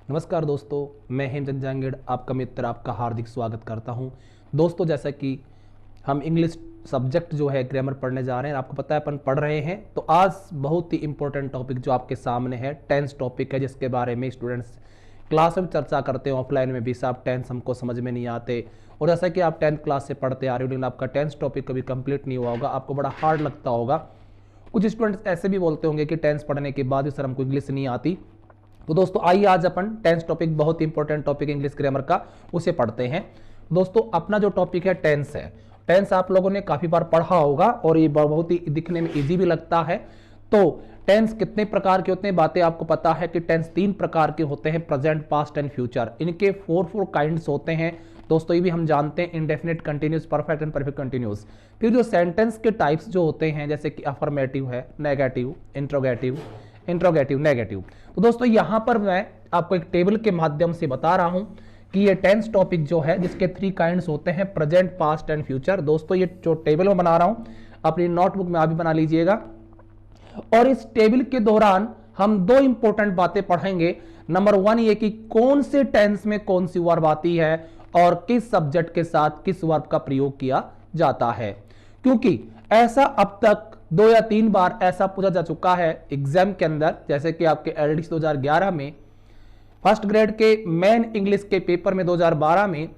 नमस्कार दोस्तों, मैं हेमचंद जांगेड़ आपका मित्र आपका हार्दिक स्वागत करता हूं। दोस्तों, जैसा कि हम इंग्लिश सब्जेक्ट जो है ग्रामर पढ़ने जा रहे हैं, आपको पता है अपन पढ़ रहे हैं। तो आज बहुत ही इंपॉर्टेंट टॉपिक जो आपके सामने है टेंस टॉपिक है, जिसके बारे में स्टूडेंट्स क्लास में चर्चा करते हैं, ऑफलाइन में भी। साहब टेंस हमको समझ में नहीं आते, और जैसा कि आप 10th क्लास से पढ़ते आ रहे हो लेकिन आपका टेंस टॉपिक कभी कंप्लीट नहीं हुआ होगा, आपको बड़ा हार्ड लगता होगा। कुछ स्टूडेंट्स ऐसे भी बोलते होंगे कि टेंस पढ़ने के बाद भी सर हमको इंग्लिश नहीं आती। तो दोस्तों आइए आज अपन टेंस टॉपिक, बहुत इंपॉर्टेंट टॉपिक इंग्लिश ग्रामर का, उसे पढ़ते हैं। दोस्तों अपना जो टॉपिक है टेंस है। टेंस आप लोगों ने काफी बार पढ़ा होगा और ये बहुत ही दिखने में इजी भी लगता है। तो टेंस कितने प्रकार के होते हैं, बातें आपको पता है कि टेंस 3 प्रकार के होते हैं, प्रेजेंट, पास्ट एंड फ्यूचर। इनके 4 काइंड्स होते हैं दोस्तों, ये भी हम जानते हैं, indefinite, continuous, perfect and perfect continuous. फिर जो सेंटेंस के टाइप्स जो होते हैं, जैसे कि अफर्मेटिव है, नेगेटिव, इंट्रोगेटिव, नेगेटिव। तो दोस्तों यहां पर मैं आपको एक टेबल के माध्यम से बता रहा हूं कि ये टेंस टॉपिक जो है, जिसके 3 काइंड्स होते हैं, प्रेजेंट, पास्ट एंड फ्यूचर। दोस्तों ये जो टेबल में बना रहा हूं, अपनी नोटबुक में आप भी बना लीजिएगा। और इस टेबल के दौरान हम 2 इंपॉर्टेंट बातें पढ़ेंगे। नंबर 1 ये कि कौन से टेंस में कौन सी वर्ब आती है और किस सब्जेक्ट के साथ किस वर्ब का प्रयोग किया जाता है, क्योंकि ऐसा अब तक 2 या 3 बार ऐसा पूछा जा चुका है एग्जाम के अंदर। जैसे कि आपके एलडीसी 2011 में, फर्स्ट ग्रेड के मेन इंग्लिश के पेपर में 2012 में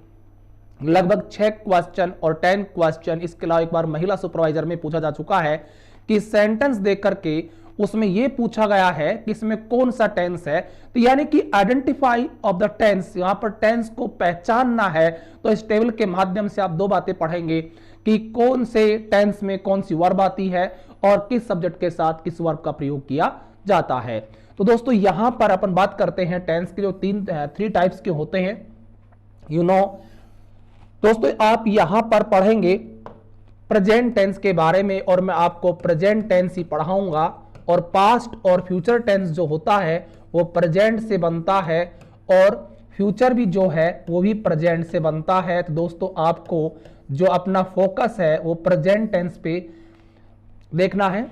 लगभग 6 क्वेश्चन और 10 क्वेश्चन, इसके अलावा एक बार महिला सुपरवाइजर में पूछा जा चुका है कि सेंटेंस देकर के उसमें यह पूछा गया है कि इसमें कौन सा टेंस है। तो यानी कि आइडेंटिफाई ऑफ द टेंस, यहां पर टेंस को पहचानना है। तो इस टेबल के माध्यम से आप 2 बातें पढ़ेंगे कि कौन से टेंस में कौन सी वर्ब आती है और किस सब्जेक्ट के साथ किस वर्ब का प्रयोग किया जाता है। तो दोस्तों यहां पर अपन बात करते हैं टेंस के जो 3 टाइप्स के होते हैं। दोस्तों आप यहां पर पढ़ेंगे प्रेजेंट टेंस के बारे में, और मैं आपको प्रेजेंट टेंस ही पढ़ाऊंगा। और पास्ट और फ्यूचर टेंस जो होता है वो प्रेजेंट से बनता है, और फ्यूचर भी जो है वो भी प्रेजेंट से बनता है। तो दोस्तों आपको जो अपना फोकस है वो प्रेजेंट टेंस पे देखना है,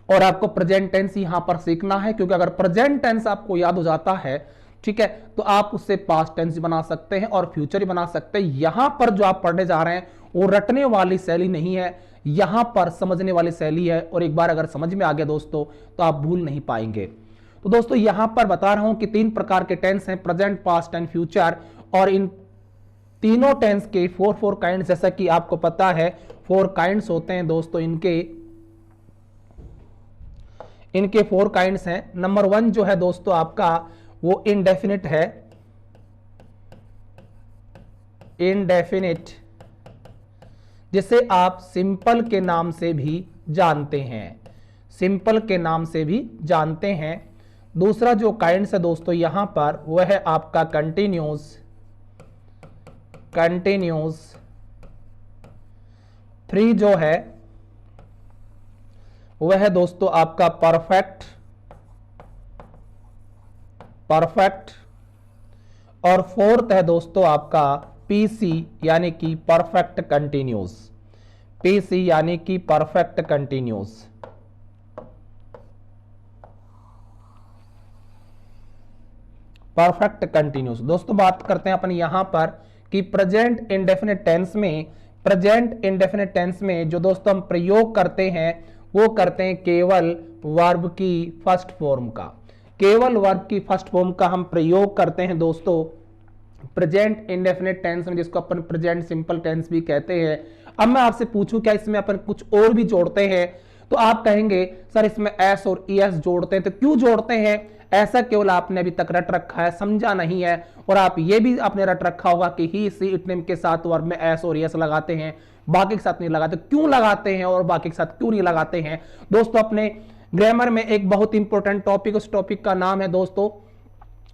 और आपको प्रेजेंट टेंस यहां पर सीखना है, क्योंकि अगर प्रेजेंट टेंस आपको याद हो जाता है, ठीक है, तो आप उससे पास्ट टेंस बना सकते हैं और फ्यूचर भी बना सकते हैं। यहां पर जो आप पढ़ने जा रहे हैं वो रटने वाली शैली नहीं है, यहां पर समझने वाली शैली है, और एक बार अगर समझ में आ गया दोस्तों तो आप भूल नहीं पाएंगे। तो दोस्तों यहां पर बता रहा हूं कि 3 प्रकार के टेंस हैं, प्रेजेंट, पास्ट एंड फ्यूचर, और इन तीनों टेंस के 4 काइंड्स, जैसा कि आपको पता है 4 काइंड्स होते हैं दोस्तों। इनके 4 काइंड्स हैं। नंबर 1 जो है दोस्तों आपका वो इंडेफिनिट है, इंडेफिनिट, जिसे आप सिंपल के नाम से भी जानते हैं, सिंपल के नाम से भी जानते हैं। दूसरा जो काइंड्स है दोस्तों यहां पर वह है आपका कंटिन्यूस, कंटिन्यूस। 3 जो है वह है दोस्तों आपका परफेक्ट, परफेक्ट। और 4th है दोस्तों आपका पीसी, यानी कि परफेक्ट कंटिन्यूस, पीसी यानी कि परफेक्ट कंटिन्यूस। Perfect continuous. दोस्तों बात करते हैं अपन यहां पर कि प्रेजेंट इंडेफिनिट टेंस में, प्रेजेंट इंडेफिनिट टेंस में जो दोस्तों हम प्रयोग करते हैं वो करते हैं केवल वर्ब की फर्स्ट फॉर्म का, केवल वर्ब की फर्स्ट फॉर्म का हम प्रयोग करते हैं दोस्तों प्रेजेंट इंडेफिनिट टेंस में, जिसको अपन प्रेजेंट सिंपल टेंस भी कहते हैं। अब मैं आपसे पूछूं क्या इसमें अपन कुछ और भी जोड़ते हैं, तो आप कहेंगे सर इसमें एस और ईएस जोड़ते हैं। तो क्यों जोड़ते हैं? ऐसा केवल आपने अभी तक रट रखा है, समझा नहीं है। और आप ये भी आपने रट रखा होगा कि ही, सी, इट, नेम के साथ वर्ब में एस और ईएस लगाते हैं, बाकी के साथ नहीं लगाते। क्यों लगाते हैं और बाकी के साथ क्यों नहीं लगाते हैं? दोस्तों अपने ग्रामर में एक बहुत इंपॉर्टेंट टॉपिक, उस टॉपिक का नाम है दोस्तों,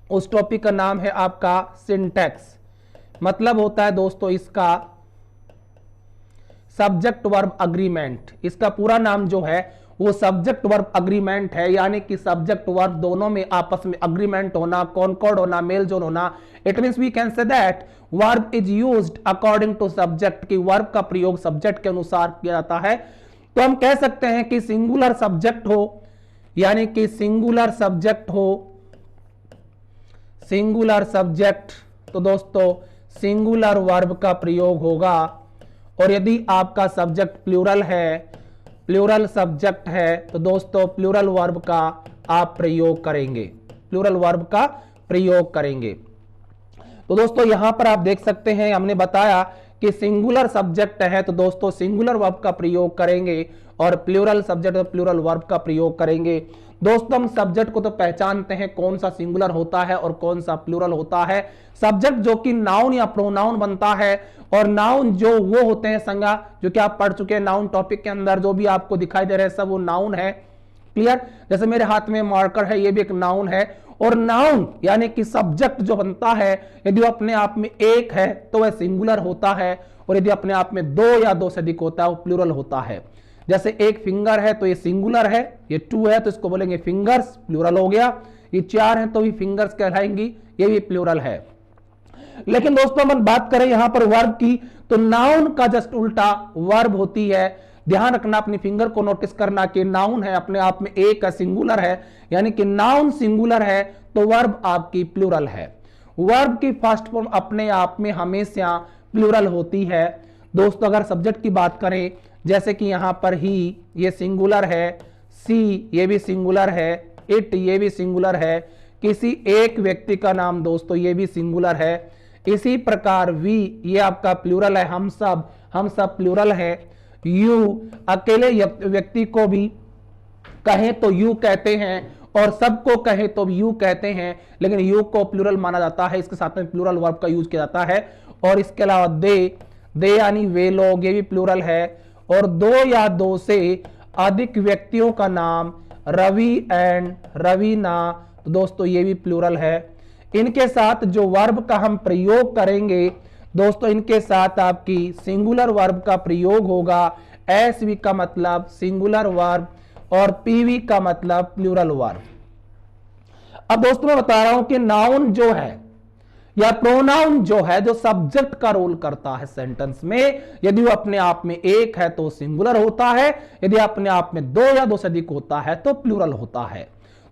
उस टॉपिक का नाम है आपका सिंटैक्स। मतलब होता है दोस्तों इसका सब्जेक्ट वर्ब अग्रीमेंट। इसका पूरा नाम जो है वो सब्जेक्ट वर्ब अग्रीमेंट है, यानी कि सब्जेक्ट वर्ब दोनों में आपस में अग्रीमेंट होना, कॉनकॉर्ड होना, मेल जोल होना। It means we can say that verb is used according to subject, की वर्ब का प्रयोग सब्जेक्ट के अनुसार किया जाता है। तो हम कह सकते हैं कि सिंगुलर सब्जेक्ट हो, यानी कि सिंगुलर सब्जेक्ट हो, सिंगुलर सब्जेक्ट तो दोस्तों सिंगुलर वर्ब का प्रयोग होगा। और यदि आपका सब्जेक्ट प्लूरल है, प्लूरल सब्जेक्ट है, तो दोस्तों प्लूरल वर्ब का आप प्रयोग करेंगे, प्लूरल वर्ब का प्रयोग करेंगे। तो दोस्तों यहां पर आप देख सकते हैं, हमने बताया कि सिंगुलर सब्जेक्ट है तो दोस्तों सिंगुलर वर्ब का प्रयोग करेंगे, और प्लूरल सब्जेक्ट तो प्लूरल वर्ब का प्रयोग करेंगे। दोस्तों हम सब्जेक्ट को तो पहचानते हैं कौन सा सिंगुलर होता है और कौन सा प्लूरल होता है। सब्जेक्ट जो कि नाउन या प्रोनाउन बनता है, और नाउन जो वो होते हैं संज्ञा, जो कि आप पढ़ चुके हैं नाउन टॉपिक के अंदर, जो भी आपको दिखाई दे रहे हैं सब वो नाउन है। क्लियर? जैसे मेरे हाथ में मार्कर है, ये भी एक नाउन है। और नाउन यानी कि सब्जेक्ट जो बनता है, यदि वो अपने आप में एक है तो वह सिंगुलर होता है, और यदि अपने आप में दो या दो से अधिक होता है वो प्लूरल होता है। जैसे एक फिंगर है तो ये सिंगुलर है, ये 2 है तो इसको बोलेंगे फिंगर्स, प्लूरल हो गया। ये 4 है तो भी फिंगर्स कहलाएंगी, ये भी प्लूरल है। लेकिन दोस्तों हम बात करें यहां पर वर्ब की, तो नाउन का जस्ट उल्टा वर्ब होती है। ध्यान रखना, अपनी फिंगर को नोटिस करना कि नाउन है अपने आप में एक है, सिंगुलर है, यानी कि नाउन सिंगुलर है तो वर्ब आपकी प्लूरल है। वर्ब की फर्स्ट फॉर्म अपने आप में हमेशा प्लूरल होती है। दोस्तों अगर सब्जेक्ट की बात करें, जैसे कि यहां पर ही ये सिंगुलर है, सी ये भी सिंगुलर है, इट ये भी सिंगुलर है, किसी एक व्यक्ति का नाम दोस्तों ये भी सिंगुलर है। इसी प्रकार वी ये आपका प्लूरल है, हम सब प्लूरल है। यू अकेले व्यक्ति को भी कहें तो यू कहते हैं, और सबको कहें तो यू कहते हैं, लेकिन यू को प्लूरल माना जाता है, इसके साथ में प्लूरल वर्ब का यूज किया जाता है। और इसके अलावा दे यानी वे लोग, ये भी प्लूरल है। और 2 या 2 से अधिक व्यक्तियों का नाम रवि एंड रवीना, तो दोस्तों ये भी प्लूरल है। इनके साथ जो वर्ब का हम प्रयोग करेंगे दोस्तों, इनके साथ आपकी सिंगुलर वर्ब का प्रयोग होगा। एसवी का मतलब सिंगुलर वर्ब, और पीवी का मतलब प्लूरल वर्ब। अब दोस्तों मैं बता रहा हूं कि नाउन जो है या प्रोनाउन जो है, जो सब्जेक्ट का रोल करता है सेंटेंस में, यदि वो अपने आप में एक है तो सिंगुलर होता है, यदि अपने आप में 2 या 2 से अधिक होता है तो प्लूरल होता है।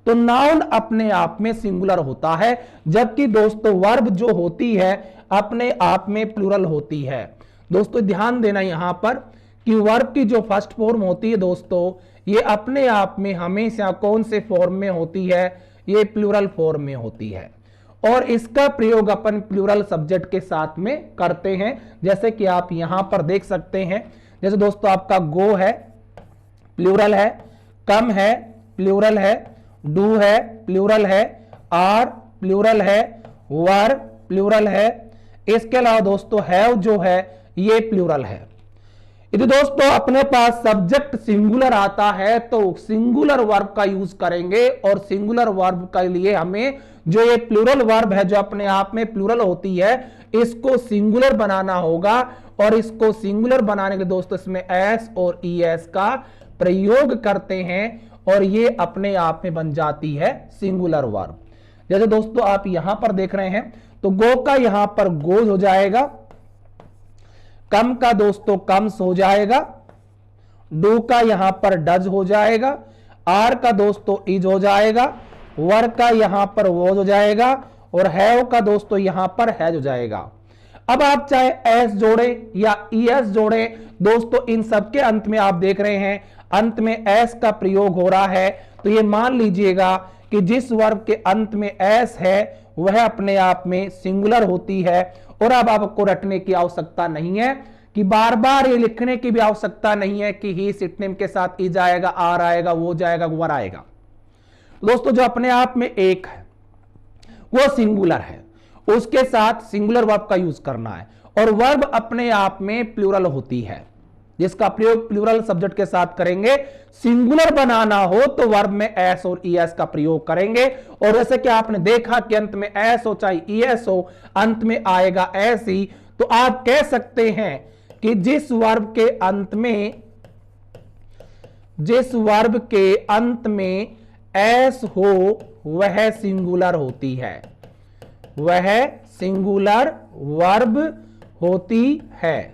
तो नाउन अपने आप में सिंगुलर होता है, जबकि दोस्तों वर्ब जो होती है अपने आप में प्लूरल होती है। दोस्तों ध्यान देना यहां पर कि वर्ब की जो फर्स्ट फॉर्म होती है दोस्तों, ये अपने आप में हमेशा कौन से फॉर्म में होती है, ये प्लूरल फॉर्म में होती है। और इसका प्रयोग अपन प्लूरल सब्जेक्ट के साथ में करते हैं, जैसे कि आप यहां पर देख सकते हैं। जैसे दोस्तों आपका गो है, प्लूरल है, कम है, प्लूरल है, डू है, प्लूरल है, आर प्लूरल है, वर प्लूरल है। इसके अलावा दोस्तों हैव जो है ये प्लूरल है। यदि दोस्तों अपने पास सब्जेक्ट सिंगुलर आता है तो सिंगुलर वर्ब का यूज करेंगे, और सिंगुलर वर्ब के लिए हमें जो ये प्लूरल वर्ब है जो अपने आप में प्लूरल होती है, इसको सिंगुलर बनाना होगा। और इसको सिंगुलर बनाने के लिए दोस्तों इसमें एस और ईएस का प्रयोग करते हैं, और ये अपने आप में बन जाती है सिंगुलर वर्ब। जैसे दोस्तों आप यहां पर देख रहे हैं, तो गो का यहां पर गोज हो जाएगा, कम का दोस्तों कम्स हो जाएगा, डू का यहां पर डज हो जाएगा, आर का दोस्तों इज हो जाएगा, वर का यहां पर वोज हो जाएगा, और हैव का दोस्तों यहां पर हैज हो जाएगा। अब आप चाहे एस जोड़े या ईएस जोड़े, दोस्तों इन सब के अंत में आप देख रहे हैं अंत में एस का प्रयोग हो रहा है। तो ये मान लीजिएगा कि जिस वर्ब के अंत में एस है वह अपने आप में सिंगुलर होती है। और अब आपको रटने की आवश्यकता नहीं है, कि बार बार ये लिखने की भी आवश्यकता नहीं है कि ही सिटनेम के साथ इज आएगा, आर आएगा, वो जाएगा, वर आएगा। दोस्तों जो अपने आप में एक है वो सिंगुलर है, उसके साथ सिंगुलर वर्ब का यूज करना है। और वर्ब अपने आप में प्लूरल होती है, जिसका प्रयोग प्लूरल सब्जेक्ट के साथ करेंगे। सिंगुलर बनाना हो तो वर्ब में एस और ईएस का प्रयोग करेंगे। और जैसे कि आपने देखा कि अंत में एस हो चाहे ईएस हो, अंत में आएगा एस ही। तो आप कह सकते हैं कि जिस वर्ब के अंत में एस हो वह सिंगुलर होती है, वह सिंगुलर वर्ब होती है।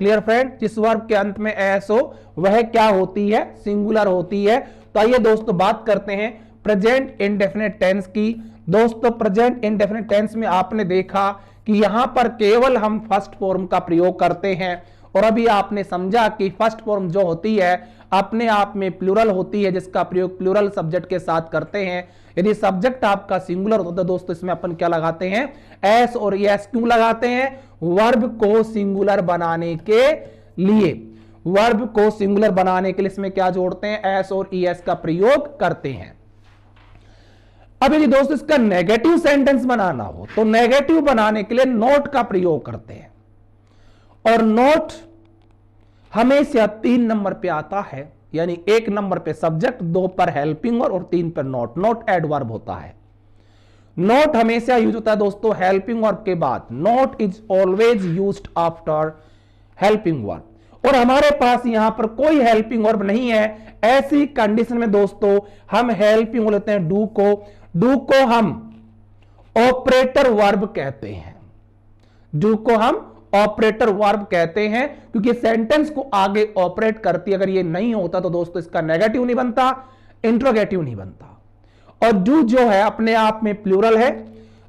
Clear friend? जिस वर्ब के अंत में एस हो वह क्या होती है, सिंगुलर होती है। तो आइए दोस्तों बात करते हैं प्रेजेंट इंडेफिनिट टेंस की। दोस्तों प्रेजेंट इंडेफिनिट टेंस में आपने देखा कि यहां पर केवल हम फर्स्ट फॉर्म का प्रयोग करते हैं, और अभी आपने समझा कि फर्स्ट फॉर्म जो होती है अपने आप में प्लूरल होती है, जिसका प्रयोग प्लूरल सब्जेक्ट के साथ करते हैं। यदि सब्जेक्ट आपका सिंगुलर होता है दोस्तों, इसमें अपन क्या लगाते हैं, एस और एस। क्यों लगाते हैं, वर्ब को सिंगुलर बनाने के लिए। वर्ब को सिंगुलर बनाने के लिए इसमें क्या जोड़ते हैं, एस और ईएस का प्रयोग करते हैं। अब यदि दोस्तों इसका नेगेटिव सेंटेंस बनाना हो तो नेगेटिव बनाने के लिए नोट का प्रयोग करते हैं, और नोट हमेशा 3 नंबर पे आता है, यानी 1 नंबर पे सब्जेक्ट, 2 पर हेल्पिंग और 3 पर नोट। नोट एडवर्ब होता है। नोट हमेशा यूज होता है दोस्तों हेल्पिंग वर्ब के बाद। Note is always used after helping verb, और हमारे पास यहां पर कोई हेल्पिंग वर्ब नहीं है। ऐसी कंडीशन में दोस्तों हम हेल्पिंग लेते हैं डू को। डू को हम ऑपरेटर वर्ब कहते हैं। डू को हम ऑपरेटर वर्ब कहते हैं क्योंकि सेंटेंस को आगे ऑपरेट करती है। अगर ये नहीं होता तो दोस्तों इसका नेगेटिव नहीं बनता, इंट्रोगेटिव नहीं बनता। और डू जो है अपने आप में प्लूरल है,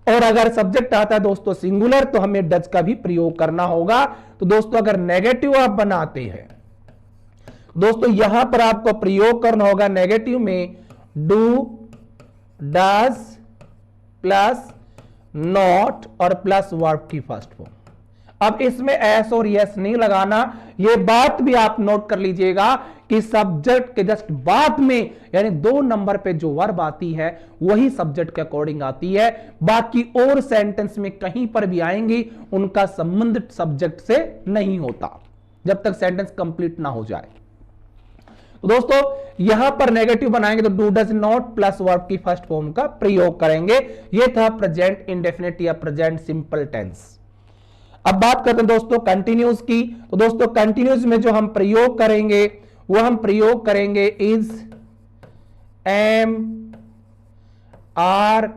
और अगर सब्जेक्ट आता है दोस्तों सिंगुलर तो हमें डज का भी प्रयोग करना होगा। तो दोस्तों अगर नेगेटिव आप बनाते हैं दोस्तों, यहां पर आपको प्रयोग करना होगा नेगेटिव में डू, डज प्लस नॉट और प्लस वर्ब की फर्स्ट फॉर्म। अब इसमें एस और यस नहीं लगाना। यह बात भी आप नोट कर लीजिएगा कि सब्जेक्ट के जस्ट बाद में, यानी 2 नंबर पे जो वर्ब आती है वही सब्जेक्ट के अकॉर्डिंग आती है। बाकी और सेंटेंस में कहीं पर भी आएंगी उनका संबंध सब्जेक्ट से नहीं होता जब तक सेंटेंस कंप्लीट ना हो जाए। तो दोस्तों यहां पर नेगेटिव बनाएंगे तो do, does not plus verb की फर्स्ट फॉर्म का प्रयोग करेंगे। यह था प्रेजेंट इंडेफिनिट या प्रेजेंट सिंपल टेंस। अब बात करते हैं दोस्तों कंटिन्यूस की। तो दोस्तों कंटिन्यूस में जो हम प्रयोग करेंगे वो हम प्रयोग करेंगे is, am, are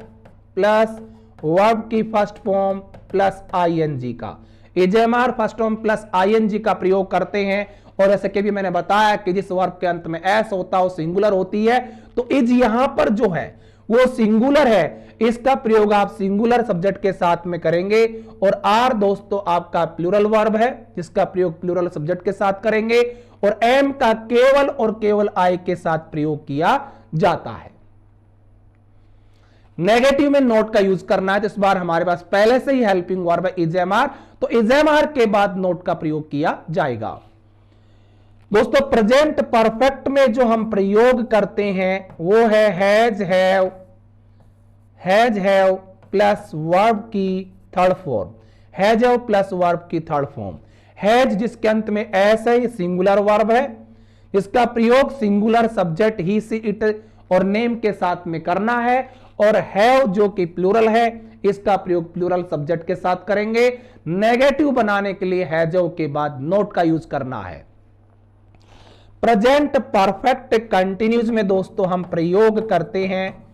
plus verb की फर्स्ट फॉर्म प्लस आईएनजी का। Is, am, are first form plus ING का प्रयोग करते हैं। और जैसे कि भी मैंने बताया कि जिस वर्ब के अंत में एस होता है वो सिंगुलर होती है, तो इज यहां पर जो है वो सिंगुलर है, इसका प्रयोग आप सिंगुलर सब्जेक्ट के साथ में करेंगे। और आर दोस्तों आपका प्लूरल वर्ब है जिसका प्रयोग प्लूरल सब्जेक्ट के साथ करेंगे। और एम का केवल और केवल आई के साथ प्रयोग किया जाता है। नेगेटिव में नोट का यूज करना है, तो इस बार हमारे पास पहले से ही हेल्पिंग वर्ब है इज, एम, आर, तो इज, एम, आर के बाद नोट का प्रयोग किया जाएगा। दोस्तों प्रेजेंट परफेक्ट में जो हम प्रयोग करते हैं वो है हैज, हैव प्लस वर्ब की third form. Has, have plus verb की थर्ड फॉर्म। हैज जिसके अंत में एस है, सिंगुलर वर्ब है, इसका प्रयोग singular subject he, she, it और नेम के साथ में करना है। और हैव जो कि प्लूरल है, इसका प्रयोग प्लूरल सब्जेक्ट के साथ करेंगे। नेगेटिव बनाने के लिए हैज, हैव के बाद नोट का यूज करना है। प्रेजेंट परफेक्ट कंटिन्यूज में दोस्तों हम प्रयोग करते हैं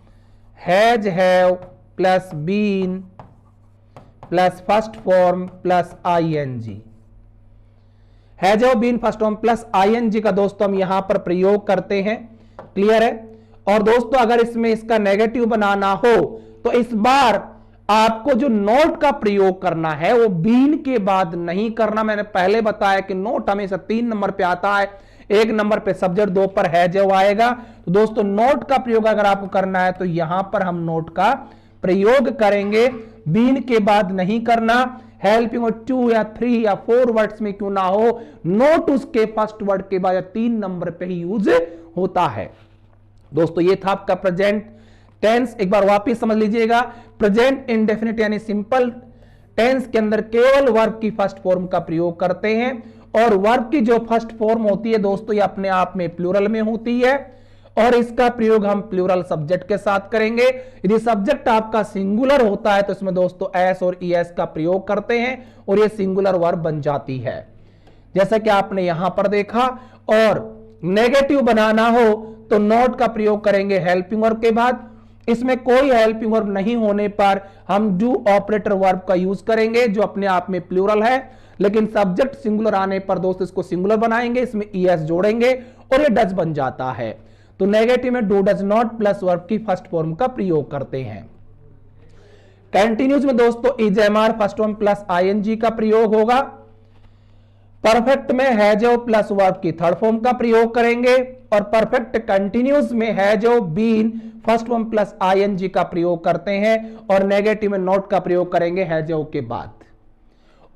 has, have plus been plus first form plus ING. Has, have, been first form plus ING का दोस्तों हम यहां पर प्रयोग करते हैं। क्लियर है। और दोस्तों अगर इसमें इसका नेगेटिव बनाना हो तो इस बार आपको जो नोट का प्रयोग करना है वो बीन के बाद नहीं करना। मैंने पहले बताया कि नोट हमेशा 3 नंबर पे आता है, 1 नंबर पे सब्जेक्ट, 2 पर हैज, हैव आएगा। तो दोस्तों नोट का प्रयोग अगर आपको करना है तो यहां पर हम नोट का प्रयोग करेंगे, बीन के बाद नहीं करना। हेल्पिंग और 2 या 3 या 4 वर्ड्स में क्यों ना हो, नोट उसके फर्स्ट वर्ड के बाद या 3 नंबर पे ही यूज होता है। दोस्तों ये था आपका प्रेजेंट टेंस। एक बार वापिस समझ लीजिएगा, प्रेजेंट इंडेफिनिट यानी सिंपल टेंस के अंदर केवल वर्ब की फर्स्ट फॉर्म का प्रयोग करते हैं। और वर्ब की जो फर्स्ट फॉर्म होती है दोस्तों ये अपने आप में प्लूरल में होती है, और इसका प्रयोग हम प्लूरल सब्जेक्ट के साथ करेंगे। यदि सब्जेक्ट आपका सिंगुलर होता है तो इसमें दोस्तों एस और ईएस का प्रयोग करते हैं और ये सिंगुलर वर्ब बन जाती है, जैसा कि आपने यहां पर देखा। और नेगेटिव बनाना हो तो नॉट का प्रयोग करेंगे हेल्पिंग वर्ब के बाद। इसमें कोई हेल्पिंग वर्ब नहीं होने पर हम डू ऑपरेटर वर्ब का यूज करेंगे जो अपने आप में प्लूरल है, लेकिन सब्जेक्ट सिंगुलर आने पर दोस्त इसको सिंगुलर बनाएंगे, इसमें ईएस जोड़ेंगे और ये डज बन जाता है। तो नेगेटिव में do does not plus verb की फर्स्ट फॉर्म का प्रयोग करते हैं। कंटिन्यूस में दोस्तों is am are first form plus ING का प्रयोग होगा। परफेक्ट में हैज हैव प्लस वर्ब की थर्ड फॉर्म का प्रयोग करेंगे और परफेक्ट कंटिन्यूस में has have been first form plus ING का प्रयोग करते हैं और नेगेटिव में नॉट का प्रयोग करेंगे हैज हैव के बाद।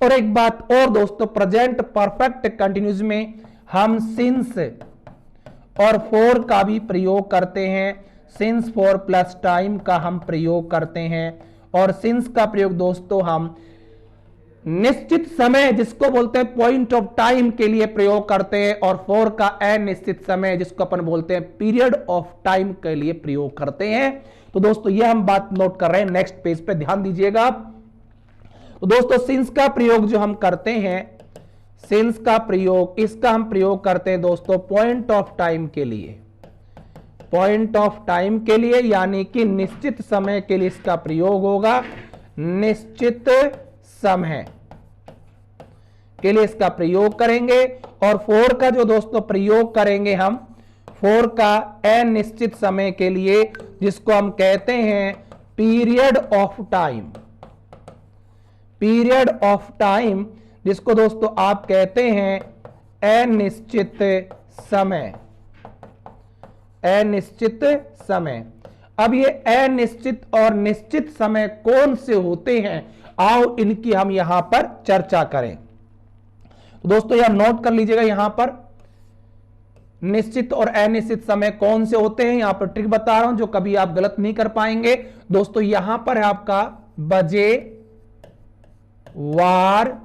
और एक बात और दोस्तों, प्रेजेंट परफेक्ट कंटिन्यूस में हम सिंस और फॉर का भी प्रयोग करते हैं। सिंस फॉर प्लस टाइम का हम प्रयोग करते हैं और सिंस का प्रयोग दोस्तों हम निश्चित समय जिसको बोलते हैं पॉइंट ऑफ टाइम के लिए प्रयोग करते हैं और फॉर का अनिश्चित समय जिसको अपन बोलते हैं पीरियड ऑफ टाइम के लिए प्रयोग करते हैं। तो दोस्तों ये हम बात नोट कर रहे हैं, नेक्स्ट पेज पे ध्यान दीजिएगा। तो दोस्तों सिंस का प्रयोग जो हम करते हैं, सिंस का प्रयोग, इसका हम प्रयोग करते हैं दोस्तों पॉइंट ऑफ टाइम के लिए, पॉइंट ऑफ टाइम के लिए यानी कि निश्चित समय के लिए इसका प्रयोग होगा। निश्चित समय के लिए इसका प्रयोग करेंगे और फॉर का जो दोस्तों प्रयोग करेंगे हम फॉर का अनिश्चित समय के लिए जिसको हम कहते हैं period of time, period of time जिसको दोस्तों आप कहते हैं अनिश्चित समय, अनिश्चित समय। अब ये अनिश्चित और निश्चित समय कौन से होते हैं, आओ इनकी हम यहां पर चर्चा करें। तो दोस्तों यहां नोट कर लीजिएगा, यहां पर निश्चित और अनिश्चित समय कौन से होते हैं, यहां पर ट्रिक बता रहा हूं जो कभी आप गलत नहीं कर पाएंगे। दोस्तों यहां पर है आपका बजे, वार,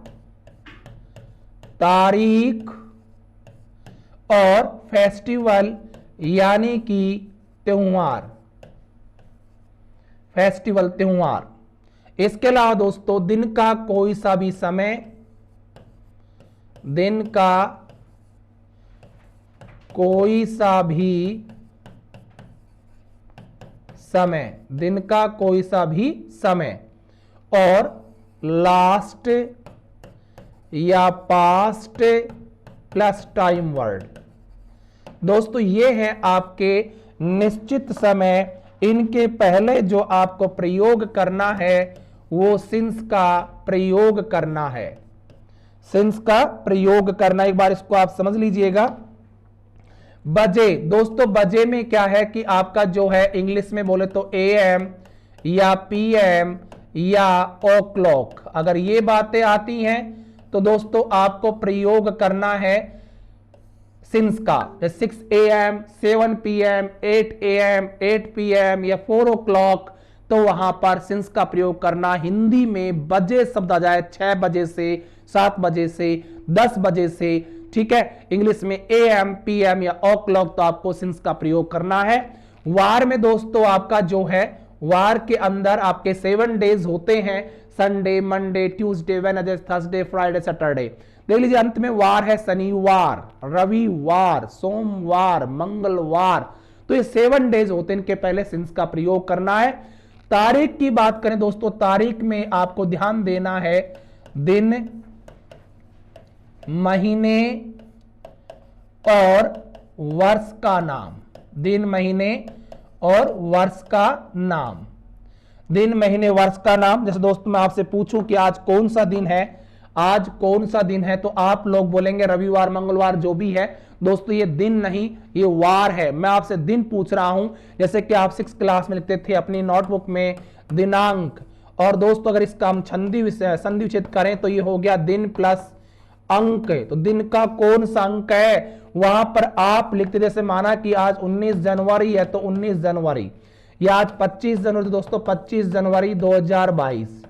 तारीख और फेस्टिवल यानी कि त्योहार, फेस्टिवल त्योहार। इसके अलावा दोस्तों दिन का कोई सा भी समय, दिन का कोई सा भी समय, दिन का कोई सा भी समय और लास्ट या पास्ट प्लस टाइम वर्ड। दोस्तों ये है आपके निश्चित समय, इनके पहले जो आपको प्रयोग करना है वो सिंस का प्रयोग करना है, सिंस का प्रयोग करना। एक बार इसको आप समझ लीजिएगा। बजे, दोस्तों बजे में क्या है कि आपका जो है इंग्लिश में बोले तो AM या PM या ओ क्लॉक, अगर ये बातें आती हैं तो दोस्तों आपको प्रयोग करना है सिंस का। 6 AM, 7 PM, 8 AM, 8 PM या 4 o'clock, तो वहां पर सिंस का प्रयोग करना। हिंदी में बजे शब्द आ जाए 6 बजे से, 7 बजे से, 10 बजे से, ठीक है। इंग्लिश में AM, PM या ओ क्लॉक, तो आपको सिंस का प्रयोग करना है। वार में दोस्तों आपका जो है वार के अंदर आपके 7 डेज होते हैं, Sunday, Monday, Tuesday, Wednesday, Thursday, Friday, Saturday. देख लीजिए अंत में वार है शनिवार, रविवार, सोमवार, मंगलवार, तो ये 7 डेज होते हैं, इनके पहले सिंस का प्रयोग करना है। तारीख की बात करें दोस्तों, तारीख में आपको ध्यान देना है दिन, महीने और वर्ष का नाम, दिन, महीने और वर्ष का नाम, दिन, महीने, वर्ष का नाम। जैसे दोस्तों मैं आपसे पूछूं कि आज कौन सा दिन है, आज कौन सा दिन है, तो आप लोग बोलेंगे रविवार, मंगलवार, जो भी है। दोस्तों ये दिन नहीं, ये वार है। मैं आपसे दिन पूछ रहा हूं, जैसे कि आप 6th क्लास में लिखते थे अपनी नोटबुक में दिनांक। और दोस्तों अगर इसका हम संधि विच्छेद करें तो ये हो गया दिन प्लस अंक, तो दिन का कौन सा अंक है वहां पर आप लिखते, जैसे माना कि आज 19 जनवरी है तो 19 जनवरी, या आज 25 जनवरी, तो दोस्तों 25 जनवरी 2022।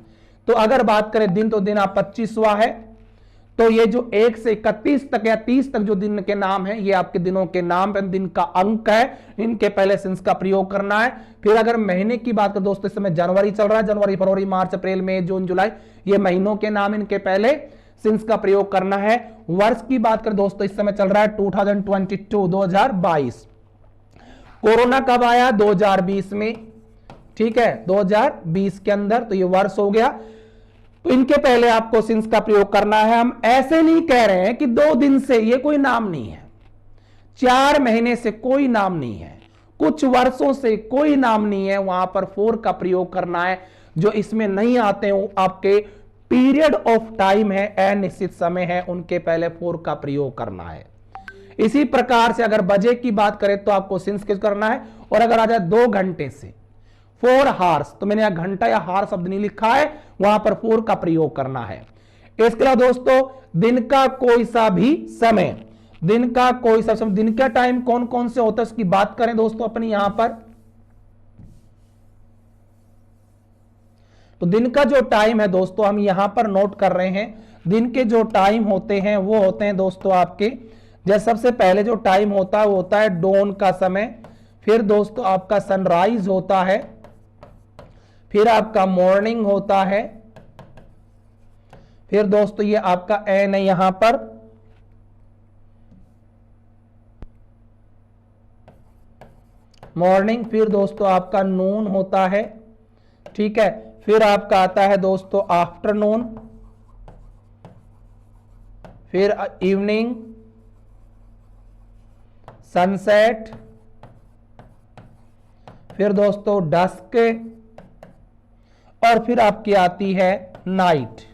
तो अगर बात करें दिन, तो दिन आप 25वां है, तो ये जो 1 से 31 तक या 30 तक जो दिन के नाम है ये आपके दिनों के नाम है, दिन का अंक है, इनके पहले सिंस का प्रयोग करना है। फिर अगर महीने की बात करें दोस्तों, इस समय जनवरी चल रहा है, जनवरी, फरवरी, मार्च, अप्रैल, मई, जून, जुलाई, ये महीनों के नाम, इनके पहले सिंस का प्रयोग करना है। वर्ष की बात करें दोस्तों, इस समय चल रहा है 2022। कोरोना कब आया? 2020 में, ठीक है, 2020 के अंदर, तो ये वर्ष हो गया। तो इनके पहले आपको सिंस का प्रयोग करना है। हम ऐसे नहीं कह रहे हैं कि 2 दिन से, ये कोई नाम नहीं है। 4 महीने से कोई नाम नहीं है। कुछ वर्षों से कोई नाम नहीं है, वहां पर फोर का प्रयोग करना है। जो इसमें नहीं आते हैं आपके पीरियड ऑफ टाइम है, अनिश्चित समय है, उनके पहले फोर का प्रयोग करना है। इसी प्रकार से अगर बजे की बात करें तो आपको सिंस किस करना है, और अगर आ जाए 2 घंटे से 4 हार्स, तो मैंने यहां घंटा या हार शब्द नहीं लिखा है, वहां पर फोर का प्रयोग करना है। इसके अलावा दोस्तों दिन का कोई सा भी समय, दिन का कोई सा समय, दिन का टाइम कौन कौन से होता है उसकी बात करें दोस्तों अपनी यहां पर। तो दिन का जो टाइम है दोस्तों हम यहां पर नोट कर रहे हैं। दिन के जो टाइम होते हैं वो होते हैं दोस्तों आपके, जैसे सबसे पहले जो टाइम होता है वो होता है डॉन का समय, फिर दोस्तों आपका सनराइज होता है, फिर आपका मॉर्निंग होता है, फिर दोस्तों ये आपका एन है यहां पर, मॉर्निंग, फिर दोस्तों आपका नून होता है, ठीक है, फिर आपका आता है दोस्तों आफ्टरनून, फिर इवनिंग, सनसेट, फिर दोस्तों डस्क, और फिर आपकी आती है नाइट।